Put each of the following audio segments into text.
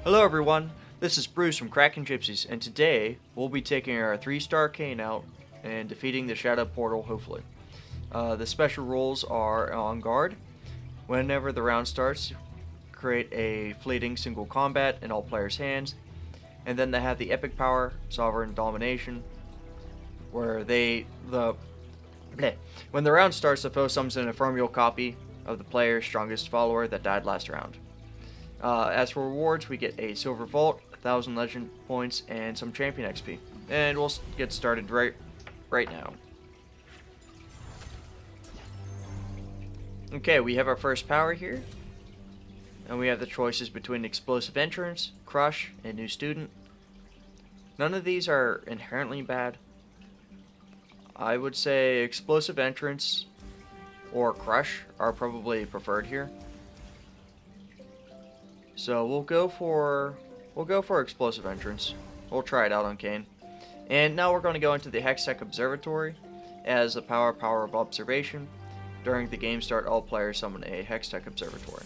Hello everyone, this is Bruce from Kraken Gypsies, and today we'll be taking our 3-star Kayn out and defeating the Shadow Portal, hopefully. The special rules are on guard. Whenever the round starts, create a fleeting single combat in all players' hands, and then they have the epic power, Sovereign Domination, where when the round starts, the foe summons an ephemeral copy of the player's strongest follower that died last round. As for rewards, we get a silver vault, 1,000 legend points, and some champion XP. And we'll get started right now. Okay, we have our first power here. And we have the choices between Explosive Entrance, Crush, and New Student. None of these are inherently bad. I would say Explosive Entrance or Crush are probably preferred here. So we'll go for Explosive Entrance. We'll try it out on Kayn. And now we're going to go into the Hextech Observatory as the power of observation. During the game start, all players summon a Hextech Observatory.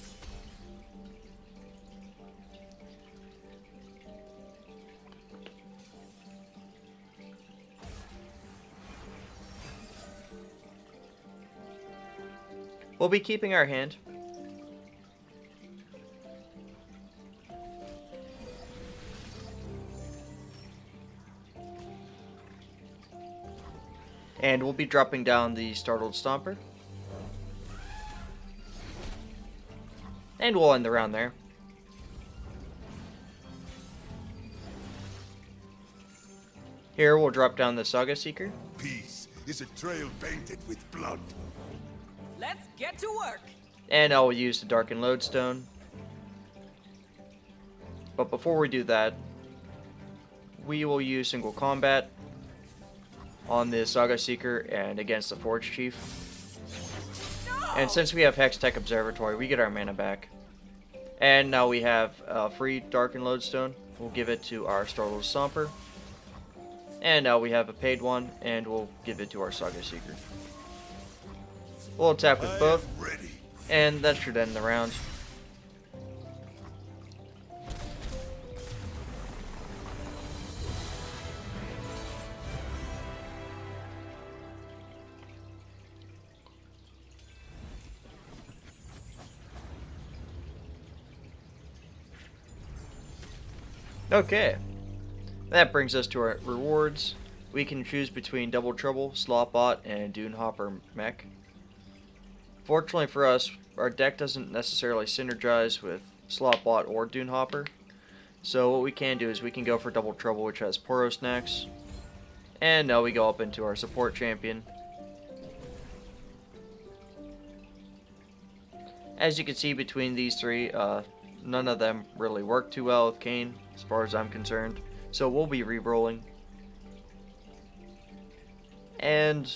We'll be keeping our hand. And we'll be dropping down the Startled Stomper. And we'll end the round there. Here we'll drop down the Saga Seeker. Peace is a trail painted with blood. Let's get to work. And I'll use the Darkened Lodestone. But before we do that, we will use single combat on the Saga Seeker and against the Forge Chief. No! And since we have Hextech Observatory, we get our mana back. And now we have a free Darkened Lodestone. We'll give it to our Startled Stomper. And now we have a paid one, and we'll give it to our Saga Seeker. We'll attack with both, and that should end the round. Okay, that brings us to our rewards. We can choose between Double Trouble, Slotbot, and Dune Hopper Mech. Fortunately for us, our deck doesn't necessarily synergize with Slotbot or Dune Hopper. So what we can do is we can go for Double Trouble, which has Poros next. And now we go up into our support champion. As you can see between these three, none of them really work too well with Kayn, as far as I'm concerned. So we'll be re-rolling. And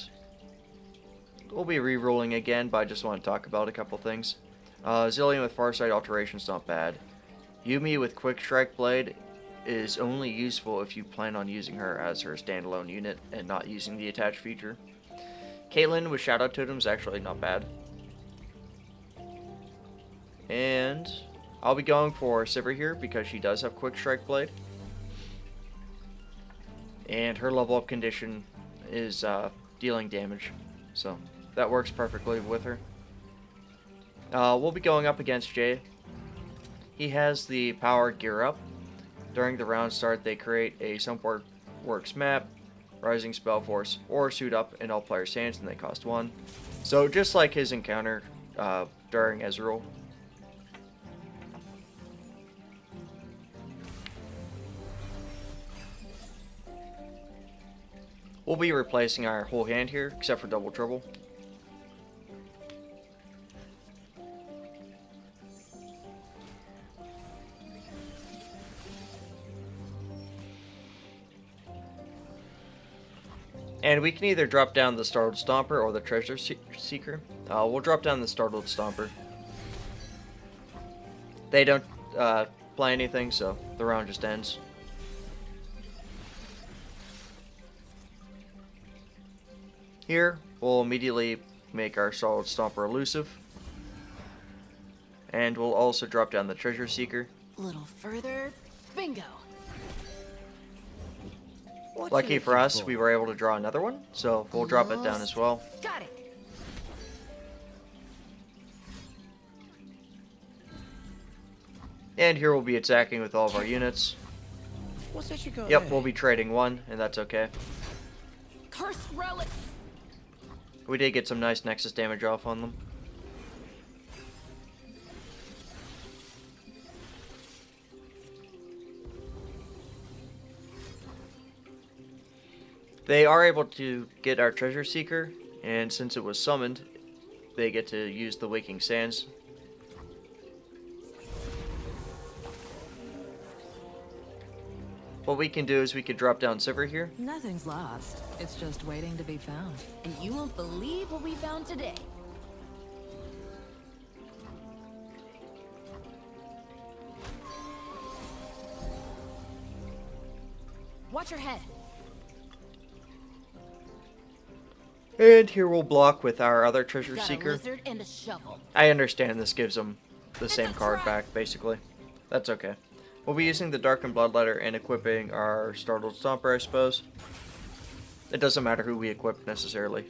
we'll be re-rolling again, but I just want to talk about a couple things. Zillion with Farsight Alteration's not bad. Yuumi with Quick Strike Blade is only useful if you plan on using her as her standalone unit and not using the attached feature. Caitlyn with Shadow Totem is actually not bad. And I'll be going for Sivir here because she does have Quick Strike Blade. And her level up condition is dealing damage. So that works perfectly with her. We'll be going up against Jay. He has the power Gear Up. During the round start, they create a Sunport Works map, Rising Spell Force, or Suit Up in all players' hands, and they cost 1. So just like his encounter during Ezreal. We'll be replacing our whole hand here, except for Double Trouble. And we can either drop down the Startled Stomper or the Treasure Seeker. We'll drop down the Startled Stomper. They don't play anything, so the round just ends. Here, we'll immediately make our Startled Stomper elusive. And we'll also drop down the Treasure Seeker. Little further. Bingo. What Lucky you for looking us, we were able to draw another one, so we'll drop it down as well. Got it. And here we'll be attacking with all of our units. What's that you got? Yep, we'll be trading one, and that's okay. Cursed relics. We did get some nice Nexus damage off on them. They are able to get our Treasure Seeker, and since it was summoned, they get to use the Waking Sands. What we can do is we could drop down Sivir here. Nothing's lost. It's just waiting to be found. And you won't believe what we found today. Watch your head. And here we'll block with our other Treasure Got a Seeker. lizard and a shovel. I understand this gives them the same a card trap. back, basically. That's okay. We'll be using the Darkened Bloodletter and equipping our Startled Stomper, I suppose. It doesn't matter who we equip, necessarily.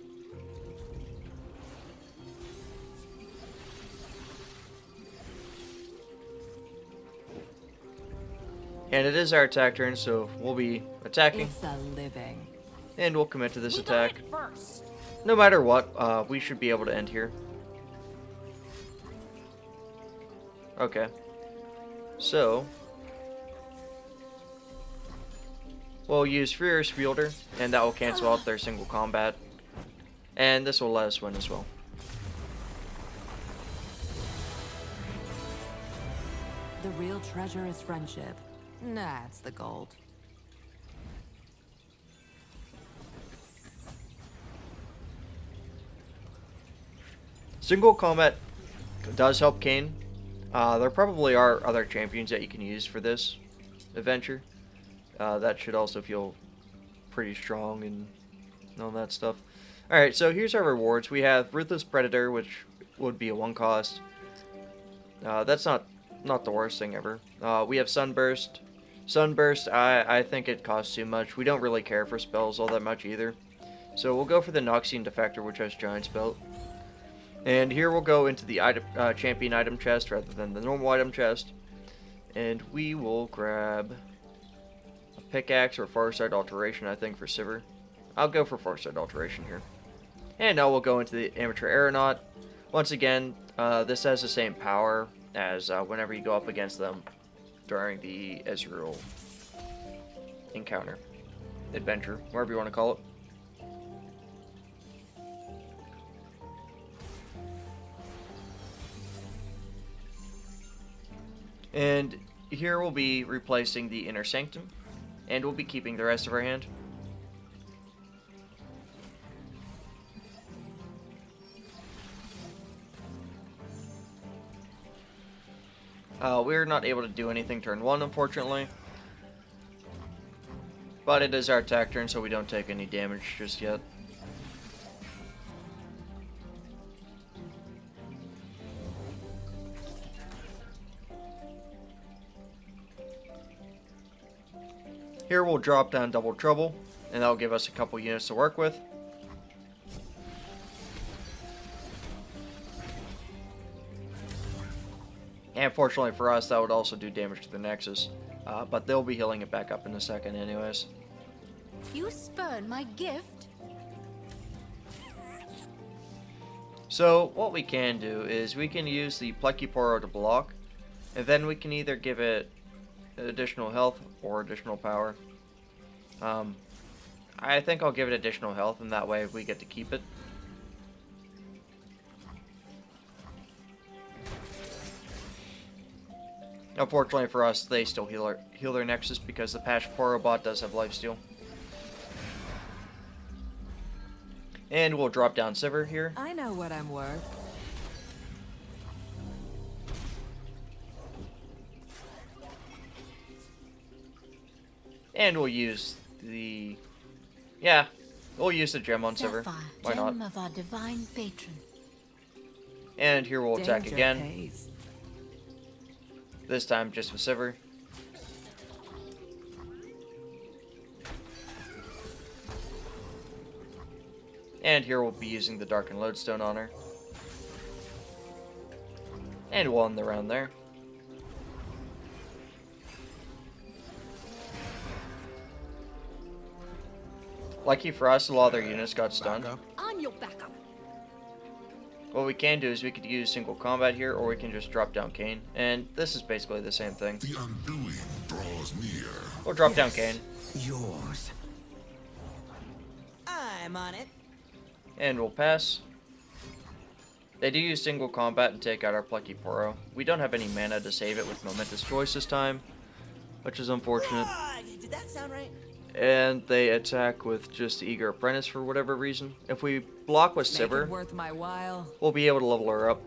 And it is our attack turn, so we'll be attacking. It's a living. And we'll commit to this We got attack. it first. No matter what, we should be able to end here. Okay. So, we'll use Furious Wielder, and that will cancel out their single combat. And this will let us win as well. The real treasure is friendship. That's the gold. Single combat does help Kayn. There probably are other champions that you can use for this adventure. That should also feel pretty strong and all that stuff. Alright, so here's our rewards. We have Ruthless Predator, which would be a 1 cost. That's not the worst thing ever. We have Sunburst. Sunburst, I think it costs too much. We don't really care for spells all that much either. So we'll go for the Noxian Defector, which has Giant's Belt. And here we'll go into the item, champion item chest rather than the normal item chest. And we will grab a pickaxe or Farsight Alteration, I think, for Sivir. I'll go for Farsight Alteration here. And now we'll go into the Amateur Aeronaut. Once again, this has the same power as whenever you go up against them during the Ezreal encounter, adventure, whatever you want to call it. And here we'll be replacing the Inner Sanctum, and we'll be keeping the rest of our hand. We're not able to do anything turn 1, unfortunately. But it is our attack turn, so we don't take any damage just yet. Here we'll drop down Double Trouble, and that'll give us a couple units to work with. And fortunately for us, that would also do damage to the Nexus. But they'll be healing it back up in a second anyways. You spurn my gift. So what we can do is we can use the Plecuporo to block, and then we can either give it additional health or additional power. I think I'll give it additional health, and that way we get to keep it. Unfortunately for us, they still heal their Nexus because the Plecuporo bot does have lifesteal. And we'll drop down Sivir here. I know what I'm worth. And we'll use the... Yeah, we'll use the gem on Sivir. Why not? Gem of our divine patron. And here we'll attack Danger again. pays. This time just with Sivir. And here we'll be using the Darkened Lodestone on her. And won the round there. Lucky for us, a lot of their units got stunned. On your backup. What we can do is we could use single combat here, or we can just drop down Kayn. And this is basically the same thing. The undoing draws near. We'll drop down Kayn. Yours. I'm on it. And we'll pass. They do use single combat and take out our Plucky Poro. We don't have any mana to save it with Momentous Choice this time, which is unfortunate. Did that sound right? And they attack with just Eager Apprentice for whatever reason. If we block with Make it Sivir, worth my while. we'll be able to level her up.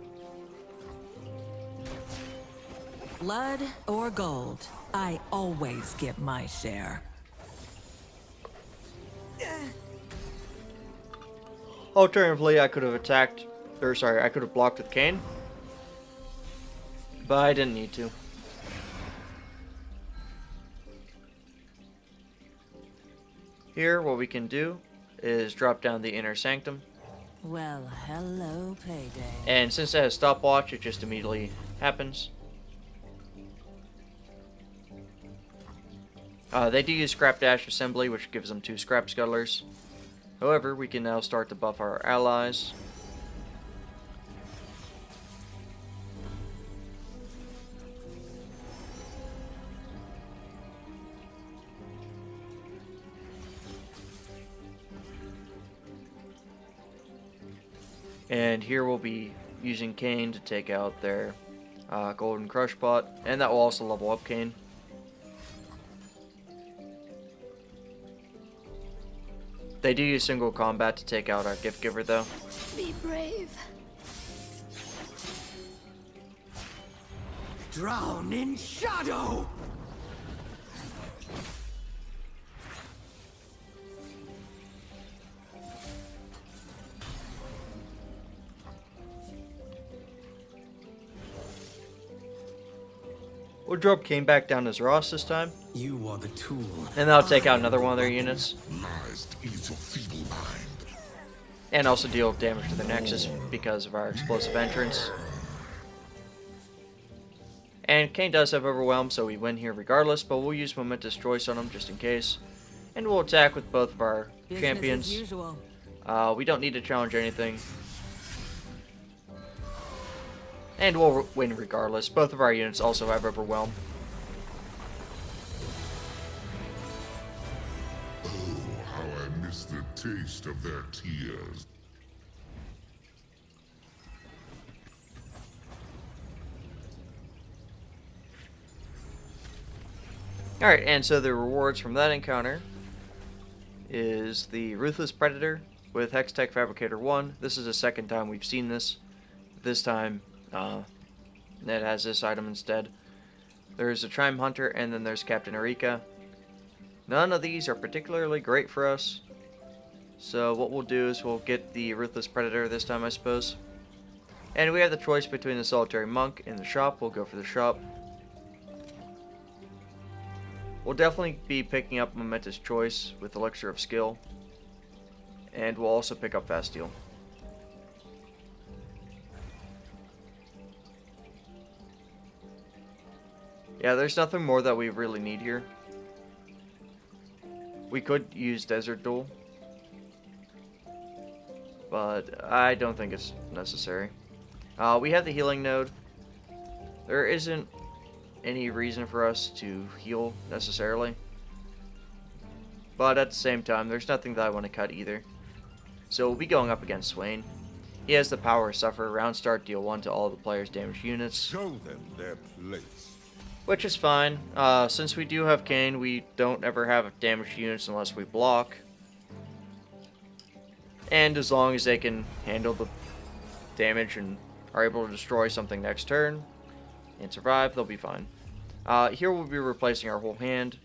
Blood or gold, I always get my share. Alternatively, I could have attacked, or sorry, I could have blocked with Kayn, but I didn't need to. Here, what we can do is drop down the Inner Sanctum, Well, hello, payday. and since it has stopwatch, it just immediately happens. They do use Scrap Dash Assembly, which gives them 2 Scrap Scuttlers. However, we can now start to buff our allies. And here we'll be using Kayn to take out their Golden Crush Pot, and that will also level up Kayn. They do use single combat to take out our Gift Giver, though. Be brave. Drown in shadow! We'll drop Kayn back down as Ross this time, You are the tool. and that'll take out another one of their units, Lies to ease your feeble mind. and also deal damage to the Nexus because of our explosive entrance. And Kayn does have Overwhelm, so we win here regardless, but we'll use Momentous Choice on him just in case. And we'll attack with both of our Business champions. as usual. We don't need to challenge anything. And we'll win regardless. Both of our units also have Overwhelm. Oh, how I miss the taste of their tears. Alright, and so the rewards from that encounter is the Ruthless Predator with Hextech Fabricator 1. This is the second time we've seen this. This time, it has this item instead. There's a Chime Hunter, and then there's Captain Erika. None of these are particularly great for us. So what we'll do is we'll get the Ruthless Predator this time, I suppose. And we have the choice between the Solitary Monk and the shop. We'll go for the shop. We'll definitely be picking up Momentous Choice with Elixir of Skill. And we'll also pick up Fast Heal. Yeah, there's nothing more that we really need here. We could use Desert Duel, but I don't think it's necessary. We have the healing node. There isn't any reason for us to heal necessarily, but at the same time, there's nothing that I want to cut either. So we'll be going up against Swain. He has the power of Suffer. Round start, deal 1 to all the player's damaged units, Show them their place. which is fine. Since we do have Kayn, we don't ever have damaged units unless we block. And as long as they can handle the damage and are able to destroy something next turn and survive, they'll be fine. Here we'll be replacing our whole hand,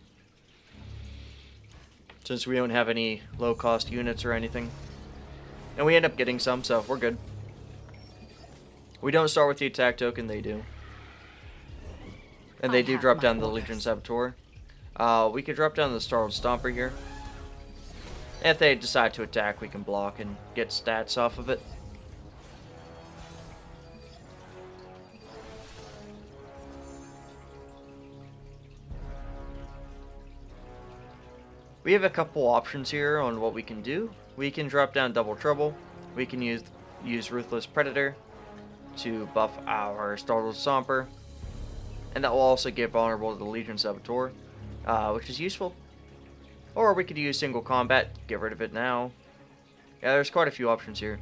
since we don't have any low-cost units or anything. And we end up getting some, so we're good. We don't start with the attack token, they do. And they I do have drop my down the orders. Legion Saboteur. We could drop down the Startled Stomper here. If they decide to attack, we can block and get stats off of it. We have a couple options here on what we can do. We can drop down Double Trouble. We can use Ruthless Predator to buff our Startled Stomper. And that will also give Vulnerable to the Legion Saboteur, which is useful. Or we could use Single Combat, get rid of it now. Yeah, there's quite a few options here.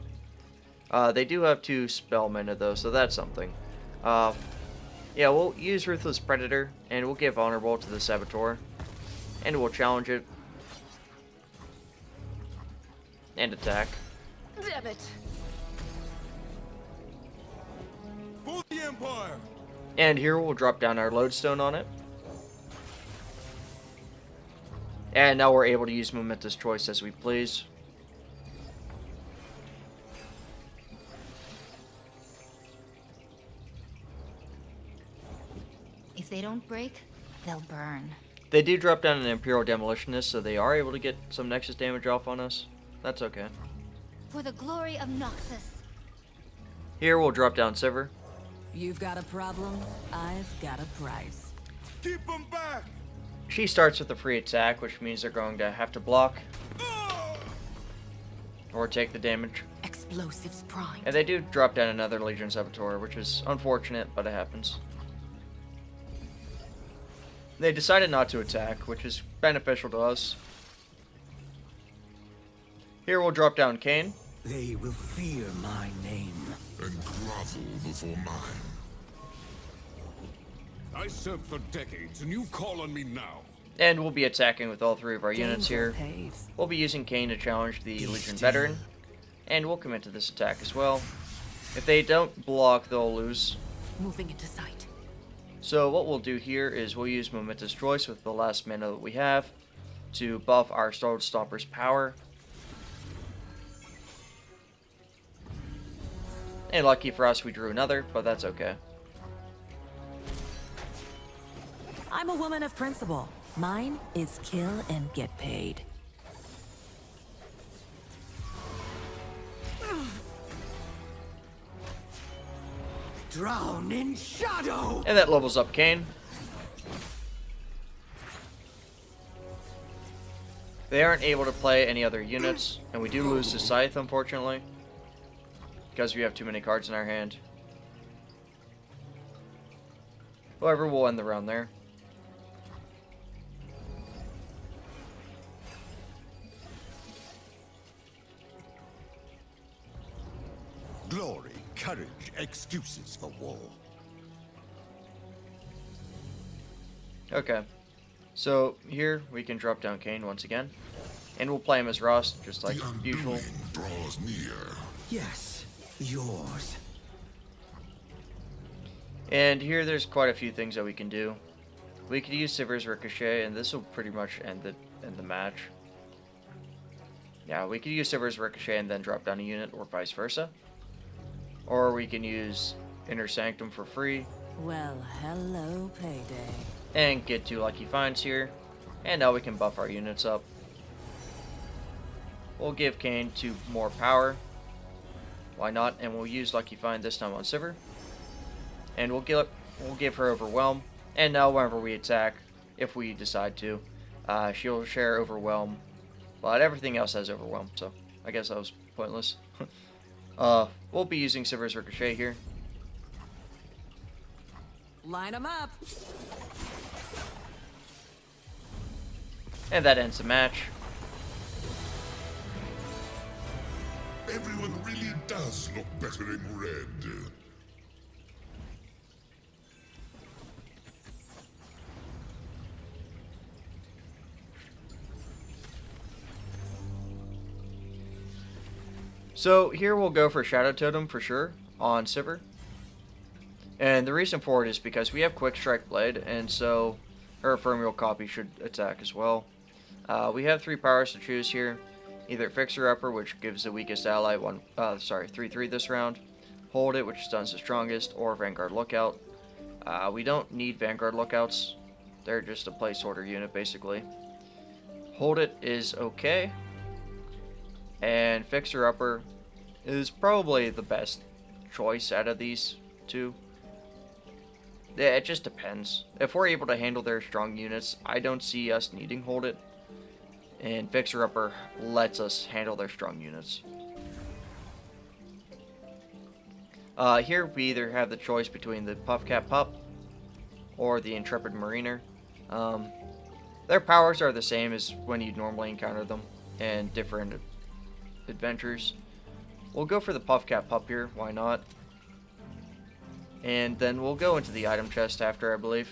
They do have 2 spell mana though, so that's something. Yeah, we'll use Ruthless Predator, and we'll give Vulnerable to the Saboteur. And we'll challenge it. And attack. Damn it. For the Empire! And here we'll drop down our Lodestone on it. And now we're able to use Momentous Choice as we please. If they don't break, they'll burn. They do drop down an Imperial Demolitionist, so they are able to get some Nexus damage off on us. That's okay. For the glory of Noxus. Here we'll drop down Sivir. You've got a problem, I've got a price. Keep them back! She starts with a free attack, which means they're going to have to block or take the damage. Explosives prime. And they do drop down another Legion Saboteur, which is unfortunate, but it happens. They decided not to attack, which is beneficial to us. Here we'll drop down Kayn. They will fear my name. and grovel before mine. I served for decades, and you call on me now. And we'll be attacking with all 3 of our units Danger here. pays. We'll be using Kayn to challenge the Legion Veteran. And we'll commit to this attack as well. If they don't block, they'll lose. Moving into sight. So what we'll do here is we'll use Momentous Choice with the last mana that we have to buff our Startled Stomper's power. And lucky for us, we drew another, but that's okay. I'm a woman of principle. Mine is kill and get paid. Drown in shadow! And that levels up Kayn. They aren't able to play any other units, and we do lose the Scythe, unfortunately, because we have too many cards in our hand. However, we'll end the round there. Glory, courage, excuses for war. Okay, so here we can drop down Kayn once again, and we'll play him as Rust, just like The usual. undoing draws near. Yes, yours. And here there's quite a few things that we can do. We could use Sivir's Ricochet, and this will pretty much end the match. Yeah, we could use Sivir's Ricochet and then drop down a unit, or vice versa. Or we can use Inner Sanctum for free, Well, hello, payday. and get 2 Lucky Finds here. And now we can buff our units up. We'll give Kayn 2 more power. Why not? And we'll use Lucky Find this time on Sivir. And we'll give her Overwhelm. And now whenever we attack, if we decide to, she'll share Overwhelm. But everything else has Overwhelm, so I guess that was pointless. We'll be using Sivir's Ricochet here. Line them up. And that ends the match. Everyone really does look better in red. So here we'll go for Shadow Totem for sure on Sivir. And the reason for it is because we have Quick Strike Blade, and so her Ephemeral Copy should attack as well. We have 3 powers to choose here. Either Fixer Upper, which gives the weakest ally 3/3 this round. Hold It, which stuns the strongest, or Vanguard Lookout. We don't need Vanguard lookouts. They're just a placeholder unit, basically. Hold It is okay. And Fixer Upper is probably the best choice out of these two. Yeah, it just depends. If we're able to handle their strong units, I don't see us needing Hold It. And Fixer Upper lets us handle their strong units. Here we either have the choice between the Puffcat Pup or the Intrepid Mariner. Their powers are the same as when you'd normally encounter them in different adventures. We'll go for the Puffcat Pup here, why not? And then we'll go into the item chest after, I believe.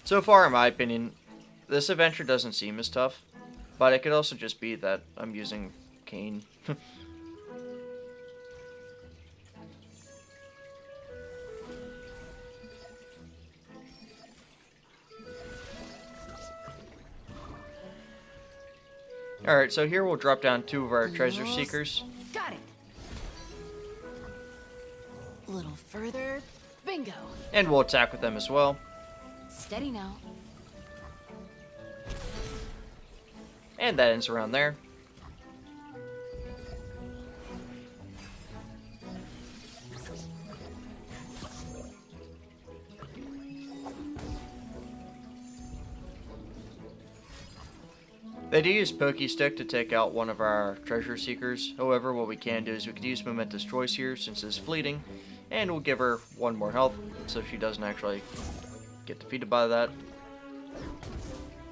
So far, in my opinion, this adventure doesn't seem as tough, but it could also just be that I'm using Kayn. Alright, so here we'll drop down 2 of our treasure seekers. Got it. A little further. Bingo. And we'll attack with them as well. Steady now. And that ends around there. They do use Pokey Stick to take out one of our treasure seekers. However, what we can do is we could use Momentous Choice here since it's fleeting. And we'll give her 1 more health so she doesn't actually get defeated by that.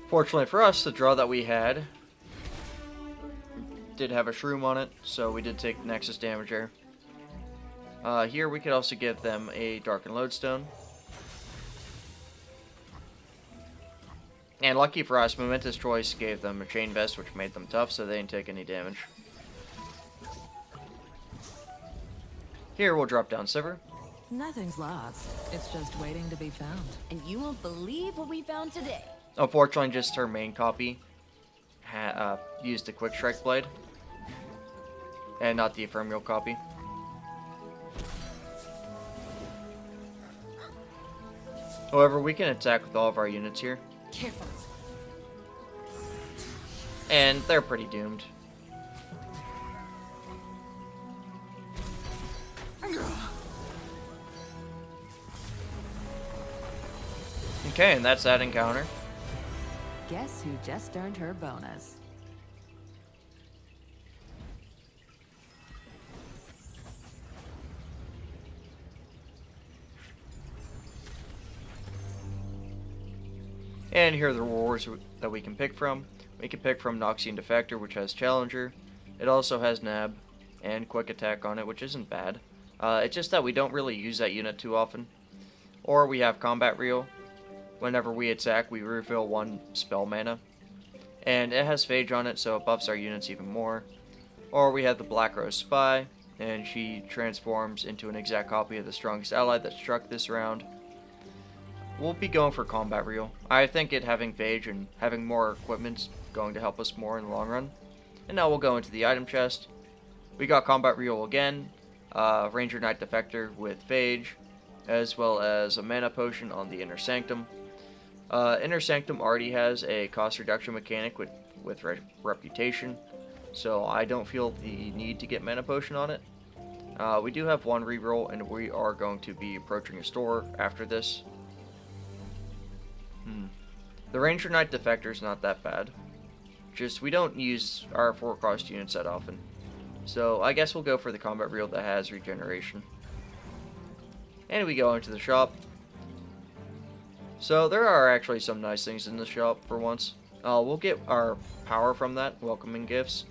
Fortunately for us, the draw that we had did have a shroom on it, so we did take Nexus damage there. Here we could also give them a Darkened Lodestone. And lucky for us, Momentous Choice gave them a Chain Vest, which made them tough, so they didn't take any damage. Here we'll drop down Sivir. Nothing's lost. It's just waiting to be found. And you won't believe what we found today. Unfortunately, just her main copy used the Quick Strike Blade, and not the Ephemeral copy. However, we can attack with all of our units here. Careful. And they're pretty doomed. Okay, and that's that encounter. Guess who just earned her bonus? And here are the rewards that we can pick from. We can pick from Noxian Defector, which has Challenger. It also has Nab and Quick Attack on it, which isn't bad. It's just that we don't really use that unit too often. Or we have Combat Reel. Whenever we attack, we refill 1 spell mana. And it has Phage on it, so it buffs our units even more. Or we have the Black Rose Spy, and she transforms into an exact copy of the strongest ally that struck this round. We'll be going for Combat Reel. I think it having Phage and having more equipment's going to help us more in the long run. And now we'll go into the item chest. We got Combat Reel again, Ranger Knight Defector with Phage, as well as a mana potion on the Inner Sanctum. Inner Sanctum already has a cost reduction mechanic with Reputation, so I don't feel the need to get mana potion on it. We do have 1 reroll, and we are going to be approaching a store after this. The Ranger Knight Defector is not that bad. Just, we don't use our 4-cost units that often. So, I guess we'll go for the Combat Reel that has regeneration. And we go into the shop. So, there are actually some nice things in the shop for once. We'll get our power from that, welcoming gifts.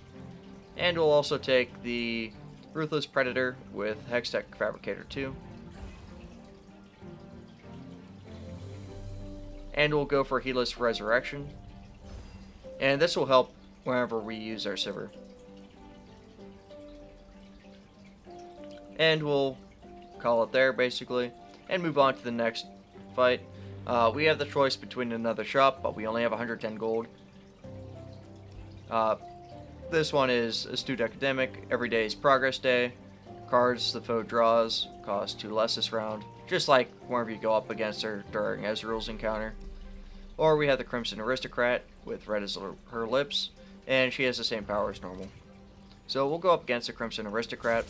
And we'll also take the Ruthless Predator with Hextech Fabricator 2. And we'll go for Heedless Resurrection. And this will help whenever we use our Sivir. And we'll call it there, basically. And move on to the next fight. We have the choice between another shop, but we only have 110 gold. The this one is Astute Academic, Every Day's Progress Day, cards the foe draws, cost 2 less this round, just like whenever you go up against her during Ezreal's encounter. Or we have the Crimson Aristocrat with red as her lips, and she has the same power as normal. So we'll go up against the Crimson Aristocrat.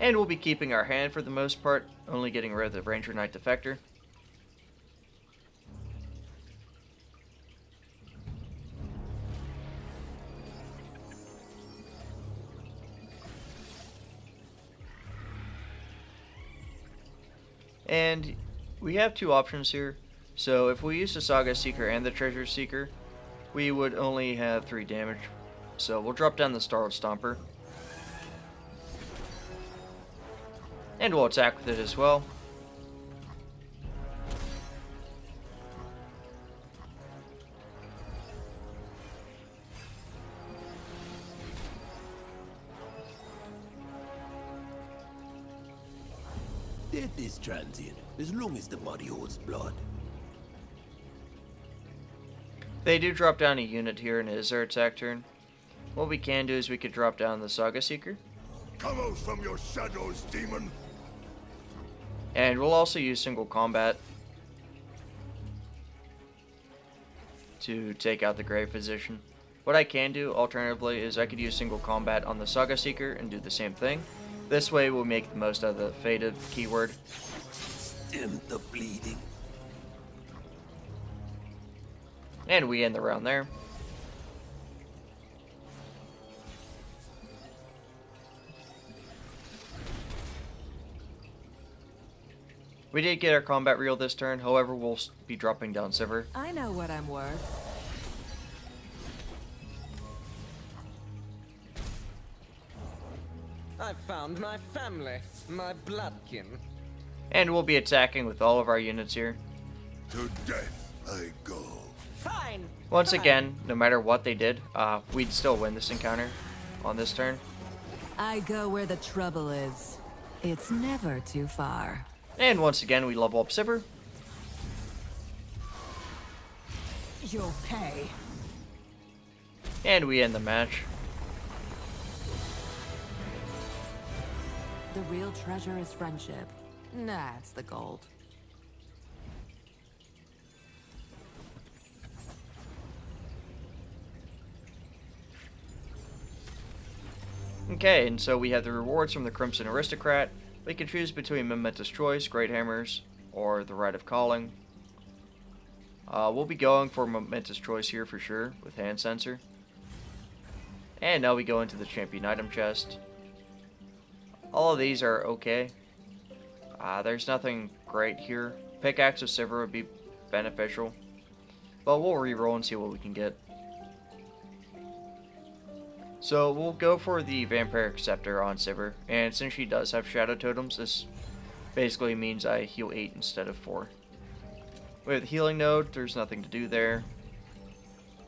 And we'll be keeping our hand for the most part, only getting rid of the Ranger Knight Defector. And we have 2 options here. So if we use the Saga Seeker and the Treasure Seeker, we would only have 3 damage. So we'll drop down the Starlord Stomper. And we'll attack with it as well. Death is transient, as long as the body holds blood. They do drop down a unit here, and it is their attack turn. What we can do is we could drop down the Saga Seeker. Come out from your shadows, demon! And we'll also use single combat to take out the Grave Physician. What I can do, alternatively, is I could use single combat on the Saga Seeker and do the same thing. This way we'll make the most of the Fated keyword. Stem the bleeding. And we end the round there. We did get our combat reel this turn, however we'll be dropping down Sivir. I know what I'm worth. I found my family, my bloodkin. And we'll be attacking with all of our units here. To death I go. Fine! Once fine. again, no matter what they did, we'd still win this encounter on this turn. I go where the trouble is. It's never too far. And once again, we level up Sivir. You'll pay. And we end the match. The real treasure is friendship. That's the gold. Okay, and so we have the rewards from the Crimson Aristocrat. We can choose between Momentous Choice, Great Hammers, or the Rite of Calling. We'll be going for Momentous Choice here for sure, with Hand Sensor. And now we go into the Champion Item Chest. All of these are okay. There's nothing great here. Pickaxe of Sivir would be beneficial. But we'll reroll and see what we can get. So we'll go for the Vampiric Scepter on Sivir, and since she does have Shadow Totems, this basically means I heal 8 instead of 4. With Healing Node, there's nothing to do there.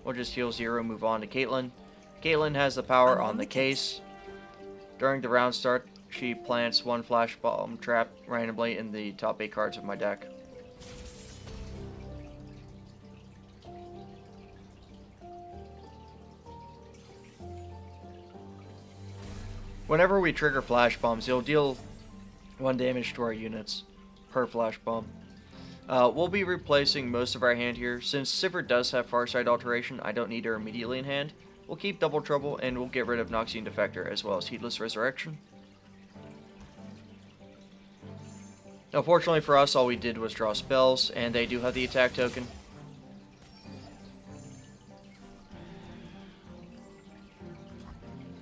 We'll just heal 0, move on to Caitlyn. Caitlyn has the power on the case. During the round start, she plants 1 Flash Bomb trap randomly in the top 8 cards of my deck. Whenever we trigger Flash Bombs, you'll deal 1 damage to our units per Flash Bomb. We'll be replacing most of our hand here. Since Sivir does have Farsight Alteration, I don't need her immediately in hand. We'll keep Double Trouble, and we'll get rid of Noxian Defector as well as Heedless Resurrection. Unfortunately for us, all we did was draw spells, and they do have the attack token.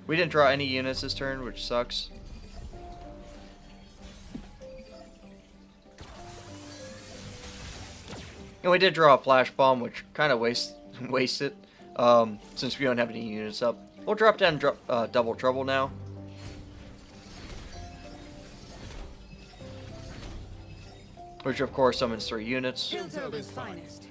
We didn't draw any units this turn, which sucks. And we did draw a Flash Bomb, which kind of wastes it, since we don't have any units up. We'll drop down Double Trouble now. Which of course summons 3 units. finest.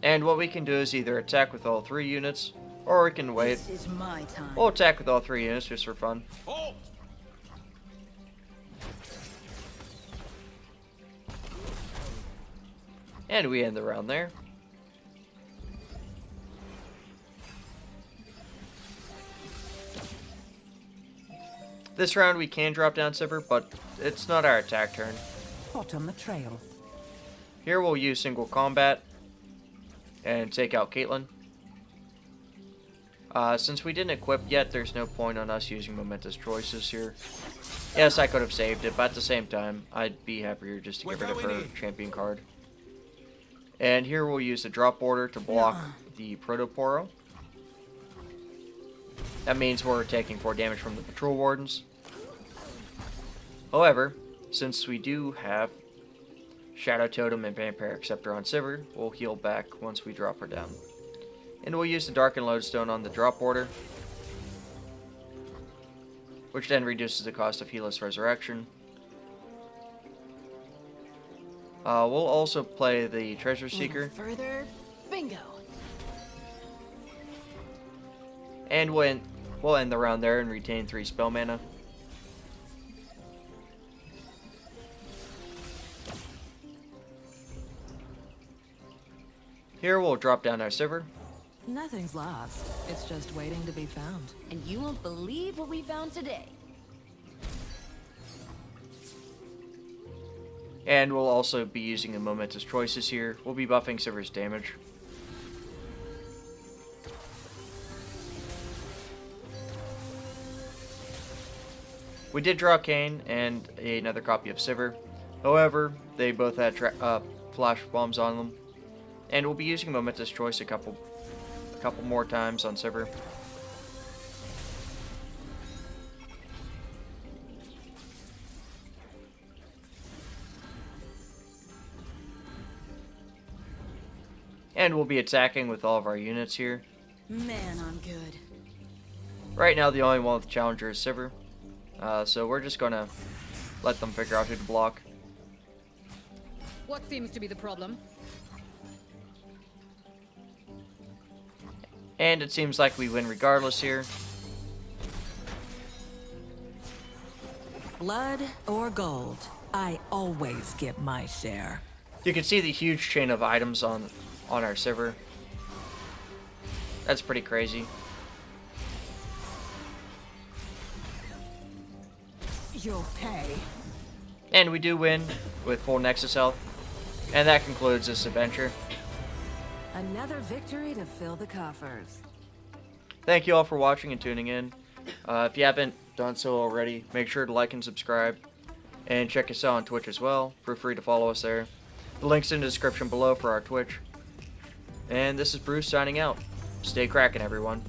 And what we can do is either attack with all 3 units, Or we can wait. This is my time. We'll attack with all 3 units just for fun. Halt! And we end the round there. This round we can drop down Sivir, but it's not our attack turn. Hot on the trail. Here we'll use single combat and take out Caitlyn. Since we didn't equip yet, there's no point on us using momentous choices here. Yes, I could have saved it, but at the same time, I'd be happier just to get rid of her champion card. And here we'll use the drop border to block the Protoporo. That means we're taking 4 damage from the Patrol Wardens. However, since we do have Shadow Totem and Vampiric Scepter on Sivir, we'll heal back once we drop her down. And we'll use the Darkened Lodestone on the drop border, which then reduces the cost of Healess Resurrection. We'll also play the Treasure Seeker. Further, bingo. And we'll end the round there and retain 3 spell mana. Here we'll drop down our Sivir. Nothing's lost. It's just waiting to be found. And you won't believe what we found today. And we'll also be using the momentous choices here. We'll be buffing Sivir's damage. We did draw Kayn and another copy of Sivir. However, they both had flash bombs on them. And we'll be using momentous choice a couple more times on Sivir. And we'll be attacking with all of our units here. Man, I'm good. Right now, the only one with Challenger is Sivir. So we're just gonna let them figure out who to block. What seems to be the problem? And it seems like we win regardless here. Blood or gold, I always get my share. You can see the huge chain of items on our Sivir. That's pretty crazy. You'll pay. And we do win with full Nexus health. And that concludes this adventure. Another victory to fill the coffers. Thank you all for watching and tuning in. If you haven't done so already, make sure to like and subscribe. And check us out on Twitch as well. Feel free to follow us there. The link's in the description below for our Twitch. And this is Bruce signing out. Stay Kraken, everyone.